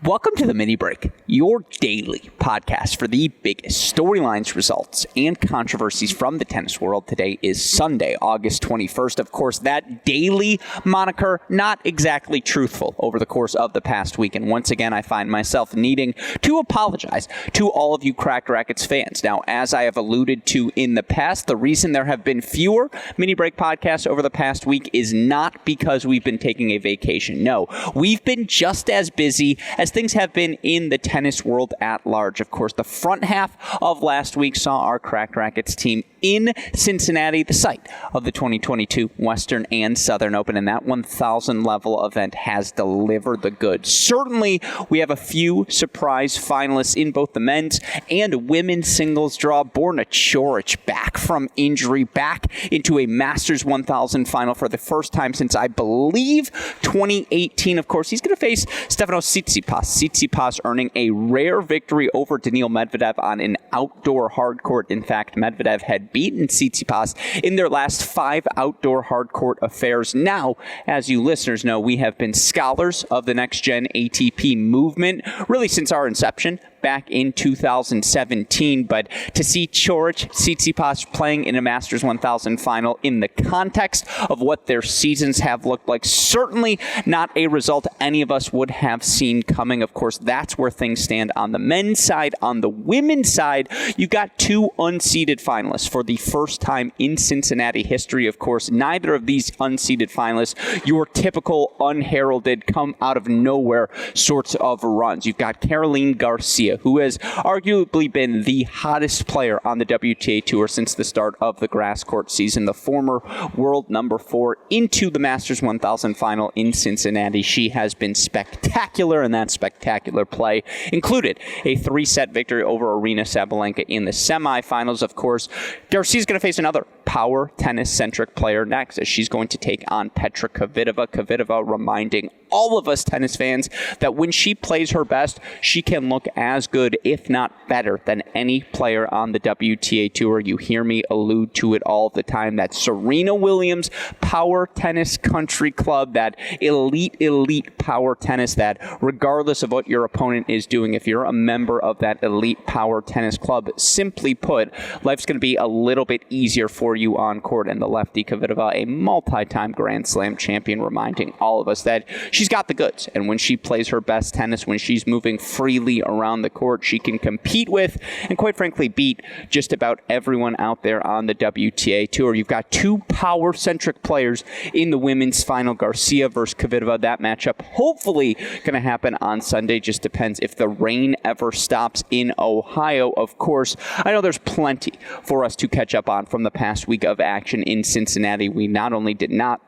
Welcome to the Mini Break, your daily podcast for the biggest storylines, results, and controversies from the tennis world. Today is Sunday, August 21st. Of course, that daily moniker, not exactly truthful over the course of the past week. And once again, I find myself needing to apologize to all of you Cracked Racquets fans. Now, as I have alluded to in the past, the reason there have been fewer Mini Break podcasts over the past week is not because we've been taking a vacation. No, we've been just as busy as things have been in the tennis world at large. Of course, the front half of last week saw our Cracked Racquets team in Cincinnati, the site of the 2022 Western and Southern Open, and that 1,000 level event has delivered the goods. Certainly, we have a few surprise finalists in both the men's and women's singles draw. Borna Coric back from injury, back into a Masters 1000 final for the first time since, I believe, 2018. Of course, he's going to face Stefanos Tsitsipas. Tsitsipas earning a rare victory over Daniil Medvedev on an outdoor hard court. In fact, Medvedev had beaten Tsitsipas in their last 5 outdoor hard court affairs. Now, as you listeners know, we have been scholars of the next-gen ATP movement, really since our inception back in 2017, but to see Coric, Tsitsipas playing in a Masters 1000 final in the context of what their seasons have looked like, certainly not a result any of us would have seen coming. Of course, that's where things stand on the men's side. On the women's side, you've got 2 unseeded finalists for the first time in Cincinnati history. Of course, neither of these unseeded finalists, your typical unheralded, come out of nowhere sorts of runs. You've got Caroline Garcia, who has arguably been the hottest player on the WTA Tour since the start of the grass court season, the former world number 4 into the Masters 1000 final in Cincinnati. She has been spectacular, and that spectacular play included a 3-set victory over Aryna Sabalenka in the semifinals. Of course, Garcia's going to face another power tennis-centric player next, as she's going to take on Petra Kvitova. Kvitova reminding all of us tennis fans that when she plays her best, she can look as good, if not better, than any player on the WTA Tour. You hear me allude to it all the time. That Serena Williams Power Tennis Country Club, that elite power tennis, that regardless of what your opponent is doing, if you're a member of that elite power tennis club, simply put, life's going to be a little bit easier for you on court. And the lefty Kvitova, a multi-time Grand Slam champion, reminding all of us that she's got the goods. And when she plays her best tennis, when she's moving freely around the court, she can compete with and, quite frankly, beat just about everyone out there on the WTA Tour. You've got 2 power-centric players in the women's final, Garcia versus Kvitova. That matchup hopefully going to happen on Sunday. Just depends if the rain ever stops in Ohio. Of course, I know there's plenty for us to catch up on from the past week of action in Cincinnati. We not only did not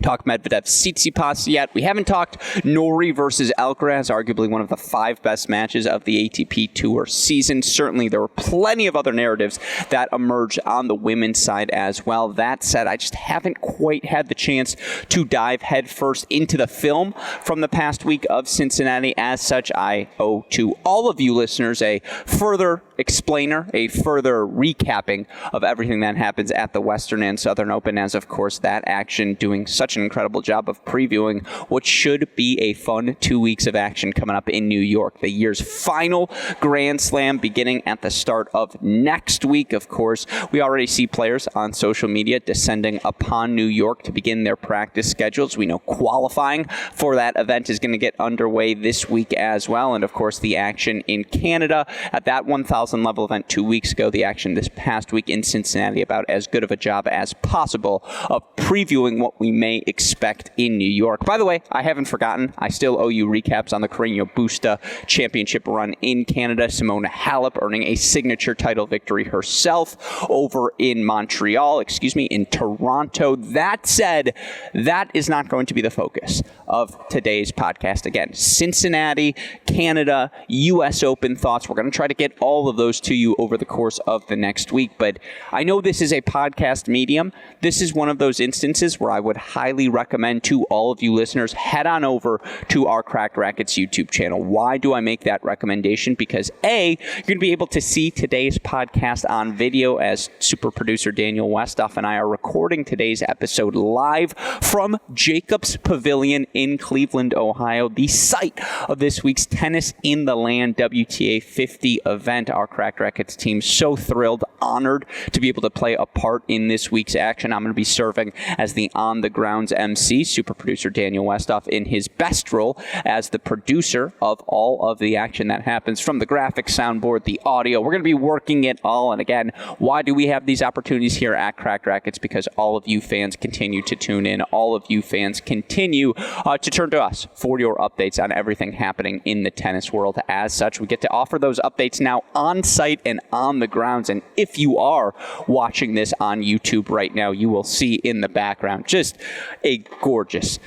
talk Medvedev Tsitsipas yet, we haven't talked Norrie versus Alcaraz, arguably one of the 5 best matches of the ATP Tour season. Certainly there were plenty of other narratives that emerged on the women's side as well. That said, I just haven't quite had the chance to dive headfirst into the film from the past week of Cincinnati. As such, I owe to all of you listeners a further explainer, a further recapping of everything that happens at the Western and Southern Open, as of course that action doing such an incredible job of previewing what should be a fun 2 weeks of action coming up in New York. The year's final Grand Slam beginning at the start of next week. Of course, we already see players on social media descending upon New York to begin their practice schedules. We know qualifying for that event is going to get underway this week as well. And of course, the action in Canada at that 1,000 level event 2 weeks ago, the action this past week in Cincinnati, about as good of a job as possible of previewing what we may expect in New York. By the way, I haven't forgotten, I still owe you recaps on the Carreño Busta Championship run in Canada. Simona Halep earning a signature title victory herself over in in Toronto. That said, that is not going to be the focus of today's podcast. Again, Cincinnati, Canada, U.S. Open thoughts. We're going to try to get all of those to you over the course of the next week, but I know this is a podcast medium. This is one of those instances where I would highly highly recommend to all of you listeners, head on over to our Cracked Racquets YouTube channel. Why do I make that recommendation? Because A, you're going to be able to see today's podcast on video as super producer Daniel Westoff and I are recording today's episode live from Jacobs Pavilion in Cleveland, Ohio, the site of this week's Tennis in the Land WTA 50 event. Our Cracked Racquets team so thrilled, honored to be able to play a part in this week's action. I'm going to be serving as the on-the-grounds MC, super producer Daniel Westoff in his best role as the producer of all of the action that happens, from the graphics, soundboard, the audio. We're going to be working it all. And again, why do we have these opportunities here at Cracked Racquets? Because all of you fans continue to tune in. All of you fans continue to turn to us for your updates on everything happening in the tennis world. As such, we get to offer those updates now on site and on the grounds. And if you are watching this on YouTube right now, you will see in the background just a gorgeous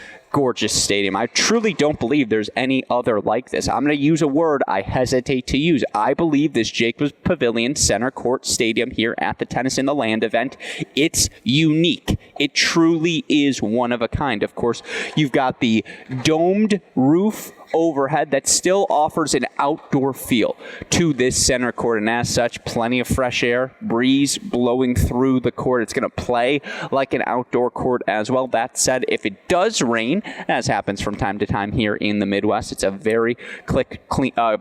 stadium. I truly don't believe there's any other like this. I'm going to use a word I hesitate to use. I believe this Jacobs Pavilion Center Court Stadium here at the Tennis in the Land event, it's unique. It truly is one of a kind. Of course, you've got the domed roof overhead that still offers an outdoor feel to this center court, and as such, plenty of fresh air, breeze blowing through the court. It's going to play like an outdoor court as well. That said, if it does rain, as happens from time to time here in the Midwest, it's a very quick cleanup,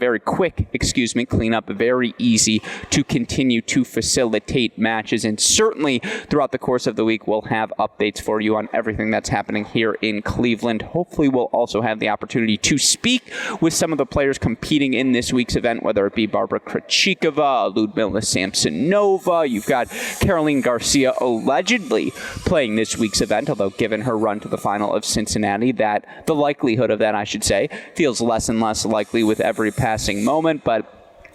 very easy to continue to facilitate matches, and certainly throughout the course of the week, we'll have updates for you on everything that's happening here in Cleveland. Hopefully, we'll also have the opportunity to speak with some of the players competing in this week's event, whether it be Barbara Krejcikova, Ludmila Samsonova. You've got Caroline Garcia allegedly playing this week's event, although given her run to the final of Cincinnati, the likelihood of that, I should say, feels less and less likely with every passing moment. But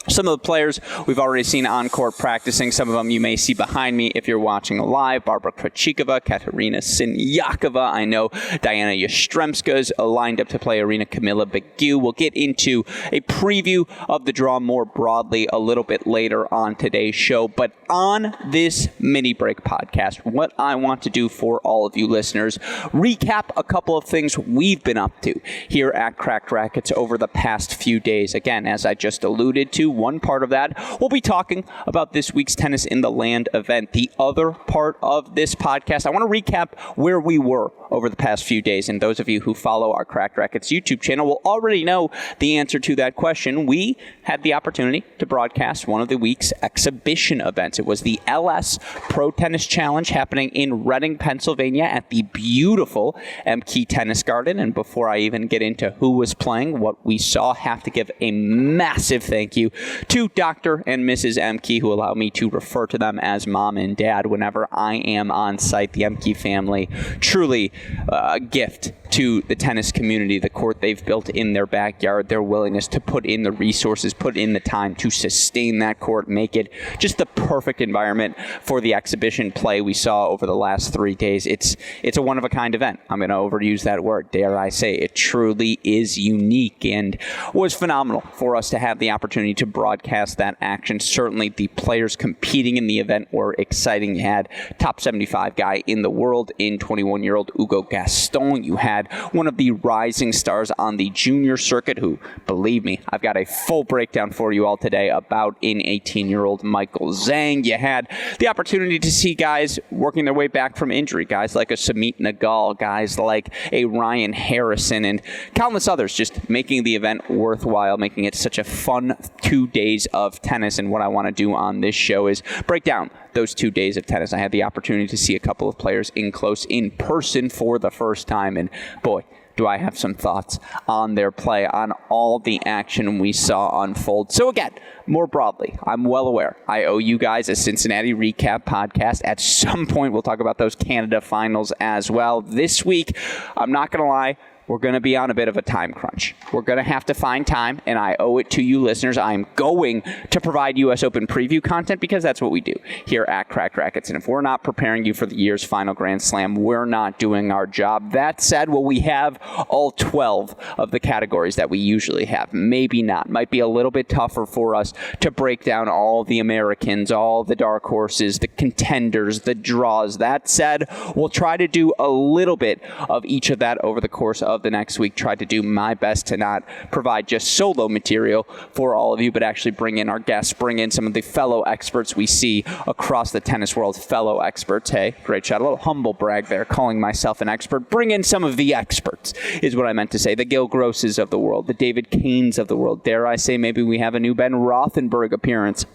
some of the players we've already seen on court practicing. Some of them you may see behind me if you're watching live. Barbara Krejcikova, Katerina Siniakova. I know Diana Yastremska is lined up to play Arena Camila Begu. We'll get into a preview of the draw more broadly a little bit later on today's show. But on this mini break podcast, what I want to do for all of you listeners, recap a couple of things we've been up to here at Cracked Racquets over the past few days. Again, as I just alluded to, one part of that, we'll be talking about this week's Tennis in the Land event. The other part of this podcast, I want to recap where we were over the past few days. And those of you who follow our Cracked Racquets YouTube channel will already know the answer to that question. We had the opportunity to broadcast one of the week's exhibition events. It was the Ellesse Pro Tennis Challenge happening in Reading, Pennsylvania at the beautiful Emke Tennis Garden. And before I even get into who was playing, what we saw, have to give a massive thank you to Dr. and Mrs. Emke, who allow me to refer to them as mom and dad whenever I am on site. The Emke family, truly a gift to the tennis community, the court they've built in their backyard, their willingness to put in the resources, put in the time to sustain that court, make it just the perfect environment for the exhibition play we saw over the last 3 days. It's a one-of-a-kind event. I'm going to overuse that word, dare I say. It truly is unique and was phenomenal for us to have the opportunity to broadcast that action. Certainly the players competing in the event were exciting. You had top 75 guy in the world in 21-year-old Hugo Gaston. You had one of the rising stars on the junior circuit who, believe me, I've got a full breakdown for you all today about in 18-year-old Michael Zhang. You had the opportunity to see guys working their way back from injury, guys like a Samit Nagal, guys like a Ryan Harrison, and countless others just making the event worthwhile, making it such a fun 2 days of tennis. And what I want to do on this show is break down those 2 days of tennis. I had the opportunity to see a couple of players in close, in person for the first time, and boy, do I have some thoughts on their play, on all the action we saw unfold. So again, more broadly, I'm well aware I owe you guys a Cincinnati recap podcast. At some point, we'll talk about those Canada finals as well. This week, I'm not going to lie, we're going to be on a bit of a time crunch. We're going to have to find time, and I owe it to you listeners. I'm going to provide U.S. Open preview content because that's what we do here at Cracked Racquets. And if we're not preparing you for the year's final Grand Slam, we're not doing our job. That said, will we have all 12 of the categories that we usually have? Maybe not. Might be a little bit tougher for us to break down all the Americans, all the dark horses, the contenders, the draws. That said, we'll try to do a little bit of each of that over the course of the next week. Try to do my best to not provide just solo material for all of you, but actually bring in our guests, bring in some of the fellow experts we see across the tennis world. Fellow experts. Hey, great shot. A little humble brag there, calling myself an expert. Bring in some of the experts is what I meant to say. The Gil Grosses of the world, the David Canes of the world. Dare I say maybe we have a new Ben Rothenberg appearance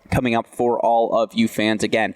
coming up for all of you fans. Again,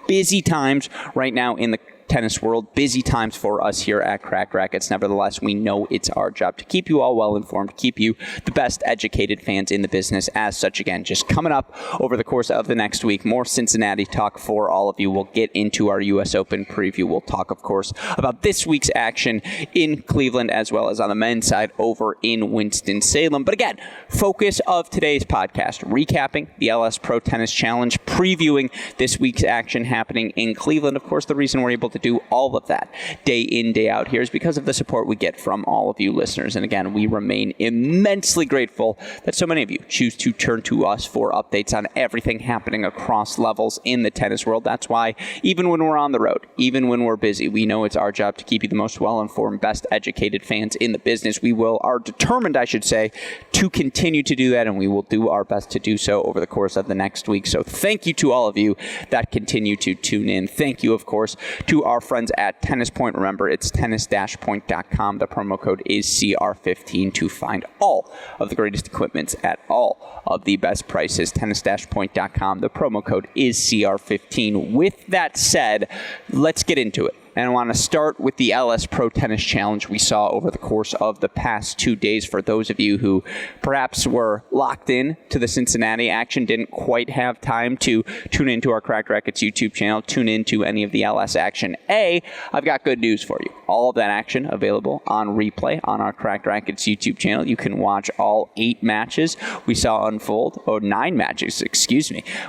busy times right now in the tennis world, busy times for us here at Cracked Racquets. Nevertheless, we know it's our job to keep you all well informed, keep you the best educated fans in the business. As such, again, just coming up over the course of the next week, more Cincinnati talk for all of you. We'll get into our U.S. Open preview. We'll talk, of course, about this week's action in Cleveland as well as on the men's side over in Winston-Salem. But again, focus of today's podcast, recapping the Ellesse Pro Tennis Challenge, previewing this week's action happening in Cleveland. Of course, the reason we're able to do all of that day in, day out here is because of the support we get from all of you listeners. And again, we remain immensely grateful that so many of you choose to turn to us for updates on everything happening across levels in the tennis world. That's why even when we're on the road, even when we're busy, we know it's our job to keep you the most well-informed, best educated fans in the business. We are determined, I should say, to continue to do that, and we will do our best to do so over the course of the next week. So thank you to all of you that continue to tune in. Thank you, of course, to our friends at Tennis Point. Remember, it's tennis-point.com. The promo code is CR15 to find all of the greatest equipments at all of the best prices. Tennis-point.com. The promo code is CR15. With that said, let's get into it. And I want to start with the Ellesse Pro Tennis Challenge we saw over the course of the past 2 days. For those of you who perhaps were locked in to the Cincinnati action, didn't quite have time to tune into our Cracked Racquets YouTube channel, tune into any of the Ellesse action. I've got good news for you. All of that action available on replay on our Cracked Racquets YouTube channel. You can watch all 8 matches we saw unfold, or 9 matches,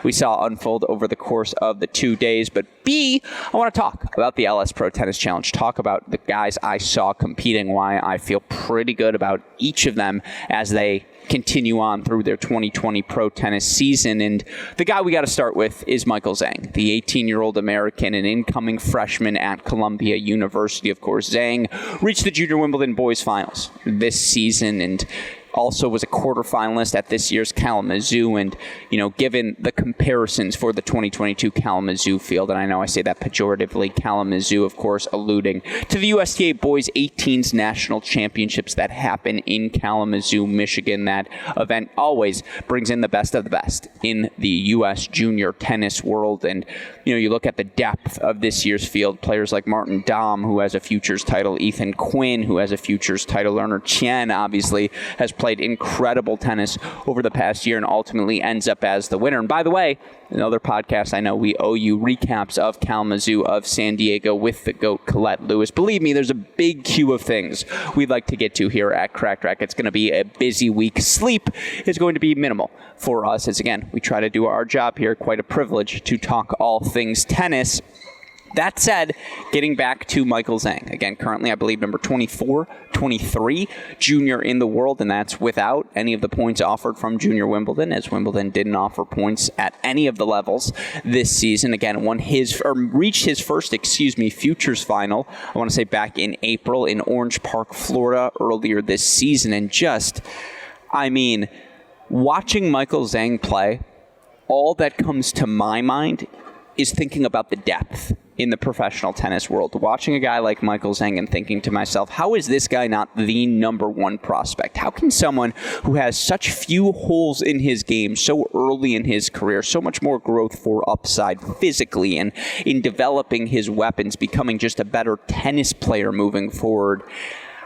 we saw unfold over the course of the 2 days. But I want to talk about the Ellesse Pro Tennis Challenge, talk about the guys I saw competing, why I feel pretty good about each of them as they continue on through their 2020 pro tennis season. And the guy we got to start with is Michael Zhang, the 18-year-old American and incoming freshman at Columbia University. Of course, Zhang reached the Junior Wimbledon boys finals this season and also was a quarterfinalist at this year's Kalamazoo. And, given the comparisons for the 2022 Kalamazoo field, and I know I say that pejoratively, Kalamazoo, of course, alluding to the USTA Boys 18s National Championships that happen in Kalamazoo, Michigan. That event always brings in the best of the best in the U.S. junior tennis world. And, you look at the depth of this year's field, players like Martin Dahm, who has a futures title, Ethan Quinn, who has a futures title, Lerner Chen, obviously, has played incredible tennis over the past year and ultimately ends up as the winner. And by the way, another podcast, I know we owe you recaps of Kalamazoo, of San Diego with the GOAT Colette Lewis. Believe me, there's a big queue of things we'd like to get to here at Cracked Racquets. It's going to be a busy week. Sleep is going to be minimal for us as, again, we try to do our job here. Quite a privilege to talk all things tennis. That said, getting back to Michael Zhang, again, currently, I believe, number 24, 23 junior in the world, and that's without any of the points offered from Junior Wimbledon, as Wimbledon didn't offer points at any of the levels this season. Again, reached his first, futures final, I want to say back in April in Orange Park, Florida, earlier this season. And watching Michael Zhang play, all that comes to my mind is thinking about the depth in the professional tennis world. Watching a guy like Michael Zhang and thinking to myself, how is this guy not the number one prospect? How can someone who has such few holes in his game so early in his career, so much more growth for upside physically and in developing his weapons, becoming just a better tennis player moving forward,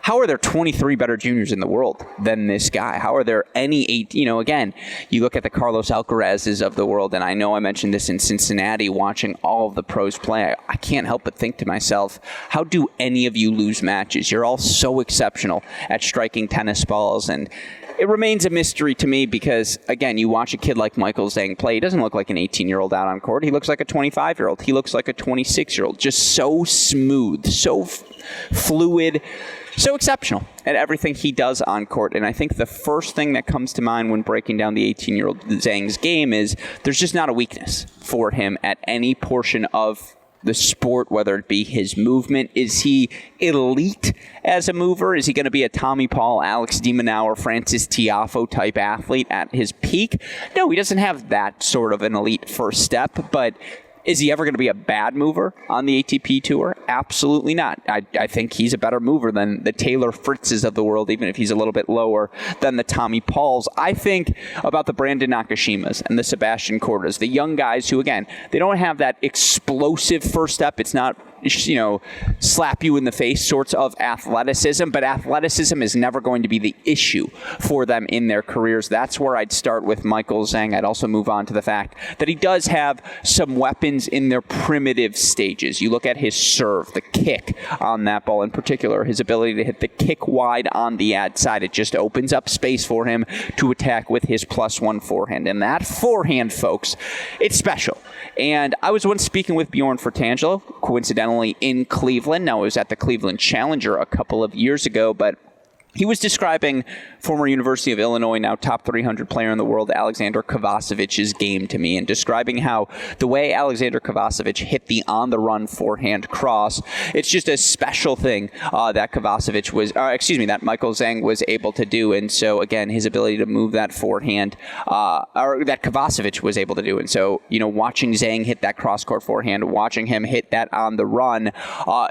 how are there 23 better juniors in the world than this guy? How are there any 8? Again, you look at the Carlos Alcarazes of the world, and I know I mentioned this in Cincinnati, watching all of the pros play. I can't help but think to myself, how do any of you lose matches? You're all so exceptional at striking tennis balls, and it remains a mystery to me because, again, you watch a kid like Michael Zhang play. He doesn't look like an 18-year-old out on court. He looks like a 25-year-old. He looks like a 26-year-old. Just so smooth, so fluid, so exceptional at everything he does on court. And I think the first thing that comes to mind when breaking down the 18-year-old Zhang's game is there's just not a weakness for him at any portion of the sport, whether it be his movement. Is he elite as a mover? Is he going to be a Tommy Paul, Alex de Minaur, Francis Tiafoe type athlete at his peak? No, he doesn't have that sort of an elite first step, but is he ever going to be a bad mover on the ATP Tour? Absolutely not. I think he's a better mover than the Taylor Fritzes of the world, even if he's a little bit lower than the Tommy Pauls. I think about the Brandon Nakashimas and the Sebastian Kordas, the young guys who, again, they don't have that explosive first step. It's not, slap you in the face sorts of athleticism, but athleticism is never going to be the issue for them in their careers. That's where I'd start with Michael Zhang. I'd also move on to the fact that he does have some weapons in their primitive stages. You look at his serve, the kick on that ball in particular, his ability to hit the kick wide on the ad side. It just opens up space for him to attack with his +1 forehand. And that forehand, folks, it's special. And I was once speaking with Bjorn Fertangelo, coincidentally in Cleveland. Now, it was at the Cleveland Challenger a couple of years ago, but he was describing former University of Illinois, now top 300 player in the world, Alexander Kovacevich's game to me, and describing how the way Alexander Kovacevich hit the on-the-run forehand cross, it's just a special thing that that Michael Zhang was able to do. And so, again, his ability to move that forehand, or that Kovacevich was able to do. And so, watching Zhang hit that cross-court forehand, watching him hit that on the run,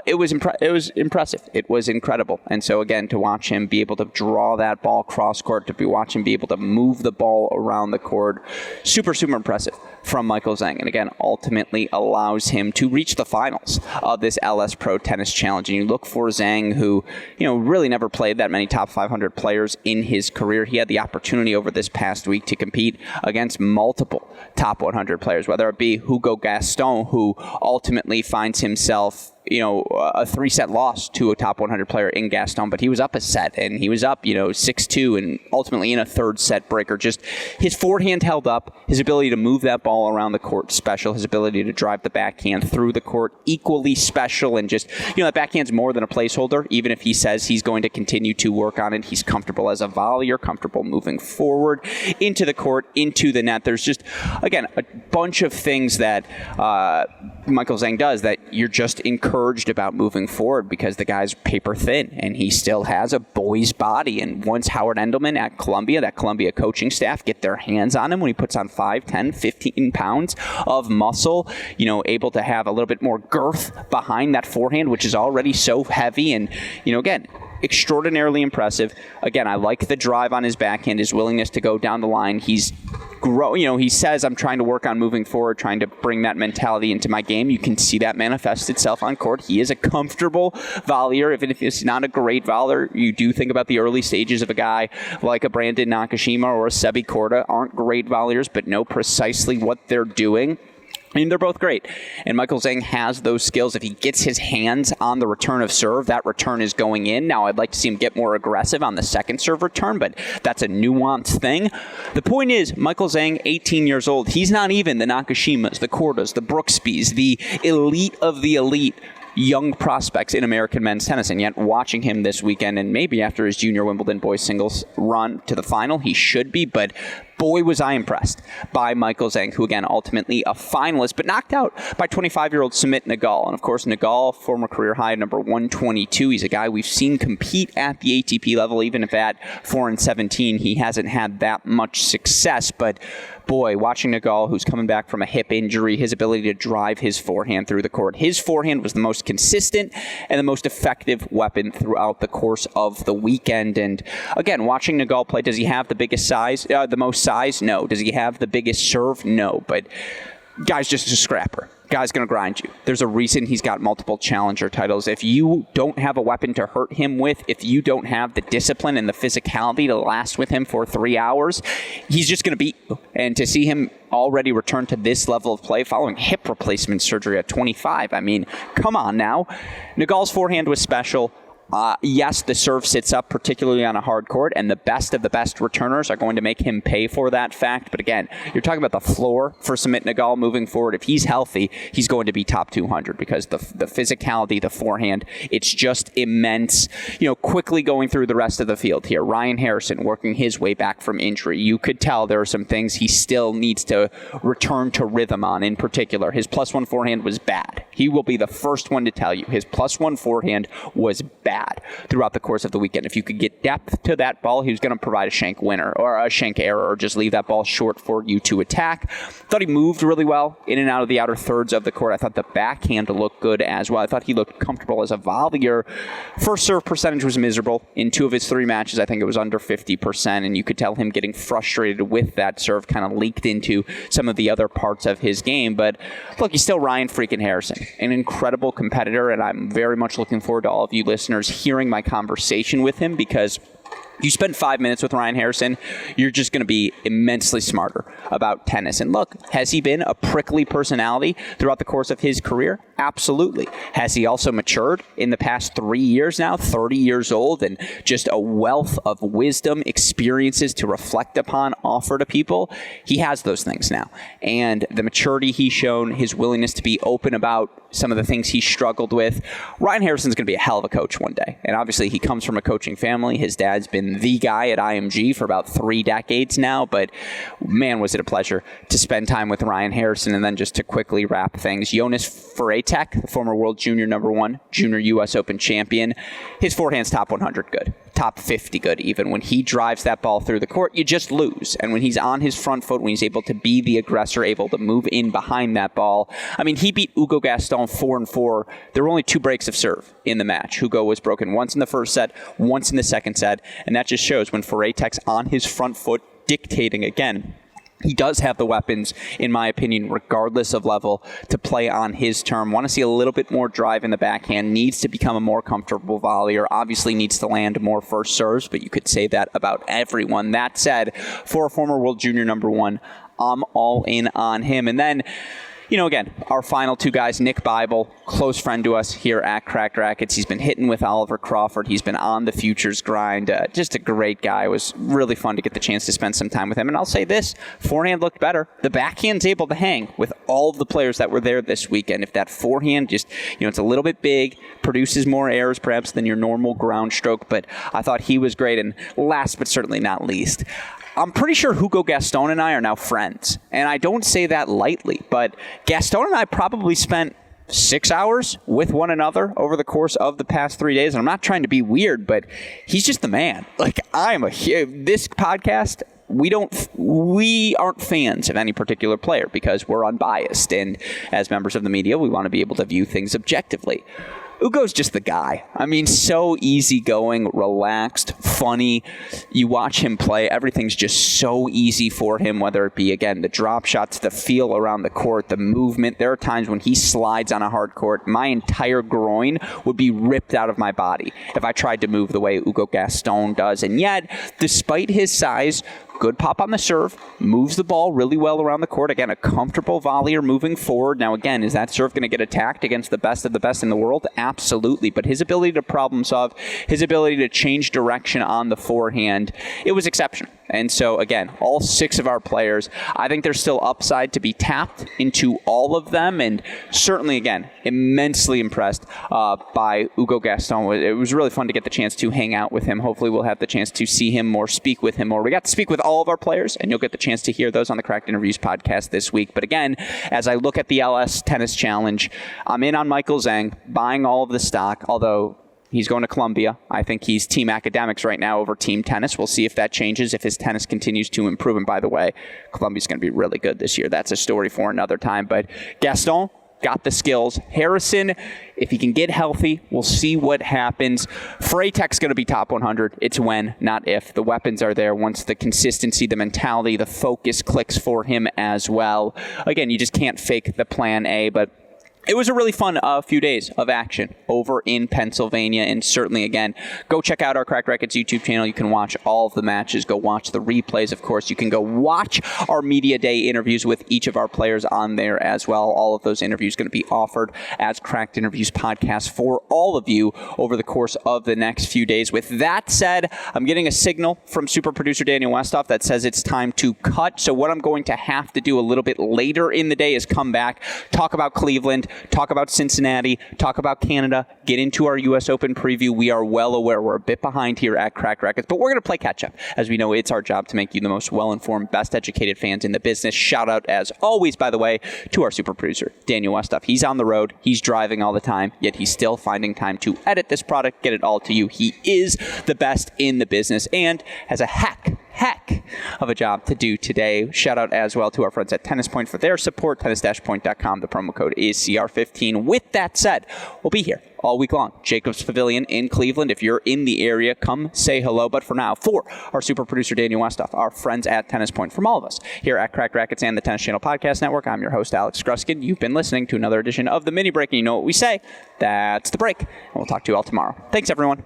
it was impressive. It was incredible. And so, again, to watch him be able to draw that ball cross court, to watch him be able to move the ball around the court, super, super impressive from Michael Zhang. And again, ultimately allows him to reach the finals of this Ellesse Pro Tennis Challenge. And you look for Zhang, who, really never played that many top 500 players in his career. He had the opportunity over this past week to compete against multiple top 100 players, whether it be Hugo Gaston, who ultimately finds himself a 3-set loss to a top 100 player in Gaston, but he was up a set, and he was up, 6-2, and ultimately in a 3rd set breaker. Just his forehand held up, his ability to move that ball around the court, special. His ability to drive the backhand through the court, equally special. And just, that backhand's more than a placeholder. Even if he says he's going to continue to work on it, he's comfortable as a volleyer, comfortable moving forward into the court, into the net. There's just, again, a bunch of things that Michael Zhang does that you're just encouraged about moving forward, because the guy's paper thin and he still has a boy's body. And once Howard Endelman at Columbia, that Columbia coaching staff, get their hands on him when he puts on 5, 10, 15 pounds of muscle, able to have a little bit more girth behind that forehand, which is already so heavy. And, again, extraordinarily impressive. Again, I like the drive on his backhand, his willingness to go down the line. He's he says, I'm trying to work on moving forward, trying to bring that mentality into my game. You can see that manifest itself on court. He is a comfortable volleyer. Even if it's not a great volleyer, you do think about the early stages of a guy like a Brandon Nakashima or a Sebi Korda. Aren't great volleyers, but know precisely what they're doing. I mean, they're both great. And Michael Zhang has those skills. If he gets his hands on the return of serve, that return is going in. Now, I'd like to see him get more aggressive on the second serve return, but that's a nuanced thing. The point is, Michael Zhang, 18 years old, he's not even the Nakashimas, the Kordas, the Brooksbys, the elite of the elite young prospects in American men's tennis. And yet, watching him this weekend, and maybe after his junior Wimbledon boys singles run to the final, he should be, but boy, was I impressed by Michael Zhang, who, again, ultimately a finalist, but knocked out by 25-year-old Sumit Nagal. And, of course, Nagal, former career high number 122. He's a guy we've seen compete at the ATP level, even if at 4-17, he hasn't had that much success. But, boy, watching Nagal, who's coming back from a hip injury, his ability to drive his forehand through the court. His forehand was the most consistent and the most effective weapon throughout the course of the weekend. And, again, watching Nagal play, does he have the biggest size, the most size? No. Does he have the biggest serve? No. But guy's just a scrapper. Guy's going to grind you. There's a reason he's got multiple challenger titles. If you don't have a weapon to hurt him with, if you don't have the discipline and the physicality to last with him for 3 hours, he's just going to beat you. And to see him already return to this level of play following hip replacement surgery at 25, I mean, come on now. Nagal's forehand was special. Yes, the serve sits up, particularly on a hard court, and the best of the best returners are going to make him pay for that fact. But again, you're talking about the floor for Sumit Nagal moving forward. If he's healthy, he's going to be top 200 because the physicality, the forehand, it's just immense. Quickly going through the rest of the field here. Ryan Harrison working his way back from injury. You could tell there are some things he still needs to return to rhythm on. In particular, his +1 forehand was bad. He will be the first one to tell you his +1 forehand was bad throughout the course of the weekend. If you could get depth to that ball, he was going to provide a shank winner or a shank error or just leave that ball short for you to attack. Thought he moved really well in and out of the outer thirds of the court. I thought the backhand looked good as well. I thought he looked comfortable as a volleyer. First serve percentage was miserable. In 2 of his 3 matches, I think it was under 50%, and you could tell him getting frustrated with that serve kind of leaked into some of the other parts of his game. But look, he's still Ryan freaking Harrison, an incredible competitor, and I'm very much looking forward to all of you listeners hearing my conversation with him, because you spend 5 minutes with Ryan Harrison, you're just going to be immensely smarter about tennis. And look, has he been a prickly personality throughout the course of his career? Absolutely. Has he also matured in the past 3 years now, 30 years old, and just a wealth of wisdom, experiences to reflect upon, offer to people? He has those things now. And the maturity he's shown, his willingness to be open about some of the things he struggled with. Ryan Harrison's going to be a hell of a coach one day. And obviously he comes from a coaching family. His dad's been the guy at IMG for about 3 decades now. But man, was it a pleasure to spend time with Ryan Harrison. And then just to quickly wrap things, Jonas Feraytek, the former world junior #1, junior U.S. Open champion, his forehand's top 100 good. Top 50 good even. When he drives that ball through the court, you just lose. And when he's on his front foot, when he's able to be the aggressor, able to move in behind that ball. I mean, he beat Hugo Gaston 4-4. There were only 2 breaks of serve in the match. Hugo was broken once in the first set, once in the second set. And that just shows when Feraytek's on his front foot dictating again, he does have the weapons, in my opinion, regardless of level, to play on his term. Want to see a little bit more drive in the backhand. Needs to become a more comfortable volleyer. Obviously needs to land more first serves, but you could say that about everyone. That said, for a former world junior #1, I'm all in on him. And then, again, our final 2 guys, Nick Bible, close friend to us here at Cracked Racquets. He's been hitting with Oliver Crawford. He's been on the futures grind. Just a great guy. It was really fun to get the chance to spend some time with him. And I'll say this, forehand looked better. The backhand's able to hang with all of the players that were there this weekend. If that forehand just, it's a little bit big, produces more errors perhaps than your normal ground stroke. But I thought he was great. And last but certainly not least, I'm pretty sure Hugo Gaston and I are now friends. And I don't say that lightly, but Gaston and I probably spent 6 hours with one another over the course of the past 3 days. And I'm not trying to be weird, but he's just the man. Like, this podcast, we aren't fans of any particular player because we're unbiased. And as members of the media, we want to be able to view things objectively. Ugo's just the guy. I mean, so easygoing, relaxed, funny. You watch him play, everything's just so easy for him, whether it be, again, the drop shots, the feel around the court, the movement. There are times when he slides on a hard court, my entire groin would be ripped out of my body if I tried to move the way Hugo Gaston does. And yet, despite his size, good pop on the serve, moves the ball really well around the court. Again, a comfortable volleyer moving forward. Now, again, is that serve going to get attacked against the best of the best in the world? Absolutely. But his ability to problem solve, his ability to change direction on the forehand, it was exceptional. And so, again, all 6 of our players, I think there's still upside to be tapped into all of them. And certainly, again, immensely impressed by Hugo Gaston. It was really fun to get the chance to hang out with him. Hopefully, we'll have the chance to see him more, speak with him more. We got to speak with all of our players, and you'll get the chance to hear those on the Cracked Interviews podcast this week. But again, as I look at the Ellesse Tennis Challenge, I'm in on Michael Zhang, buying all of the stock, although he's going to Columbia. I think he's team academics right now over team tennis. We'll see if that changes, if his tennis continues to improve. And by the way, Columbia's going to be really good this year. That's a story for another time. But Gaston, got the skills. Harrison, if he can get healthy, we'll see what happens. Feraytek's going to be top 100. It's when, not if. The weapons are there once the consistency, the mentality, the focus clicks for him as well. Again, you just can't fake the plan A, but it was a really fun few days of action over in Pennsylvania, and certainly, again, go check out our Cracked Racquets YouTube channel. You can watch all of the matches. Go watch the replays, of course. You can go watch our Media Day interviews with each of our players on there as well. All of those interviews going to be offered as Cracked Interviews podcasts for all of you over the course of the next few days. With that said, I'm getting a signal from super producer Daniel Westoff that says it's time to cut. So what I'm going to have to do a little bit later in the day is come back, talk about Cleveland, talk about Cincinnati, talk about Canada, get into our U.S. Open preview. We are well aware we're a bit behind here at Cracked Racquets, but we're going to play catch-up. As we know, it's our job to make you the most well-informed, best-educated fans in the business. Shout out, as always, by the way, to our super producer, Daniel Westoff. He's on the road. He's driving all the time, yet he's still finding time to edit this product, get it all to you. He is the best in the business and has a heck of a job to do today. Shout out as well to our friends at Tennis Point for their support, tennis-point.com. The promo code is CR15. With that said, we'll be here all week long. Jacobs Pavilion in Cleveland. If you're in the area, come say hello. But for now, for our super producer, Daniel Westoff, our friends at Tennis Point, from all of us here at Cracked Racquets and the Tennis Channel Podcast Network, I'm your host, Alex Gruskin. You've been listening to another edition of the Mini Break, and you know what we say. That's the break. And we'll talk to you all tomorrow. Thanks, everyone.